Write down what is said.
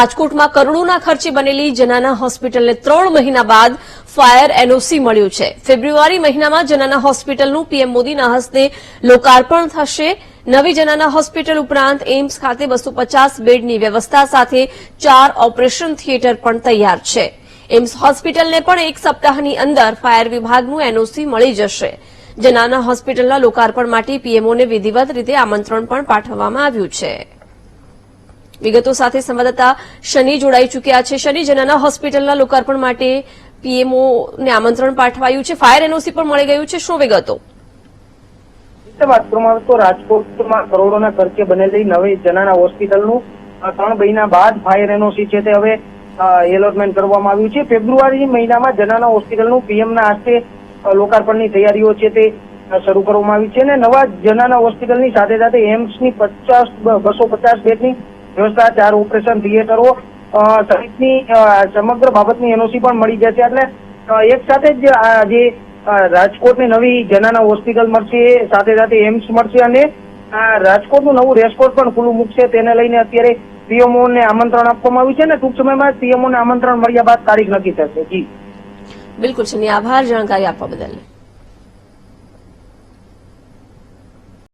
રાજકોટમાં કરોડોના ખર્ચે બનેલી જનાના હોસ્પિટલને 3 મહિના બાદ ફાયર એનઓસી મળ્યું છે। ફેબ્રુઆરી મહિનામાં જનાના હોસ્પિટલનું પીએમ મોદીના હસ્તે લોકાર્પણ થશે। નવી જનાના હોસ્પિટલ ઉપરાંત એમ્સ ખાતે 250 બેડની વ્યવસ્થા સાથે 4 ઓપરેશન થિયેટર પણ તૈયાર છે। એમ્સ હોસ્પિટલને પણ 1 સપ્તાહની અંદર ફાયર વિભાગનું એનઓસી મળી જશે। જનાના હોસ્પિટલના લોકાર્પણ માટે પીએમઓને વિધિવત રીતે આમંત્રણ પણ પાઠવવામાં આવ્યું છે। વિગતો સાથે સંવાદદાતા શનિ જોડાઈ ચૂક્યા છે। શનિ, જનાના હોસ્પિટલના લોકાર્પણ માટે પીએમઓને આમંત્રણ પાઠવાયું છે, ફાયર એનઓસી પણ મળી ગયું છે, શું વિગતો? વાત કરવામાં આવે તો રાજકોટમાં કરોડોના ખર્ચે બનેલી નવી જનાના હોસ્પિટલનું 3 મહિના બાદ ફાયર એનઓસી છે તે હવે એલોટમેન્ટ કરવામાં આવ્યું છે। ફેબ્રુઆરી મહિનામાં જનાના હોસ્પિટલનું પીએમના હસ્તે લોકાર્પણની તૈયારીઓ છે તે શરૂ કરવામાં આવી છે અને નવા જનાના હોસ્પિટલની સાથે સાથે એમ્સની 250 બેડની વ્યવસ્થા, 4 ઓપરેશન થિયેટરો સહિતની સમગ્ર બાબતની એનઓસી પણ મળી જશે। એટલે એક સાથે જ જે રાજકોટની નવી જનાના હોસ્પિટલ મળશે, સાથે સાથે એમ્સ મળશે અને રાજકોટનું નવું રેસકોર્સ પણ ખુલ્લું મૂકશે। તેને લઈને અત્યારે પીએમઓને આમંત્રણ આપવામાં આવ્યું છે અને ટૂંક સમયમાં પીએમઓને આમંત્રણ મળ્યા બાદ તારીખ નક્કી થશે। જી બિલકુલ શનિ, આભાર જાણકારી આપવા બદલ।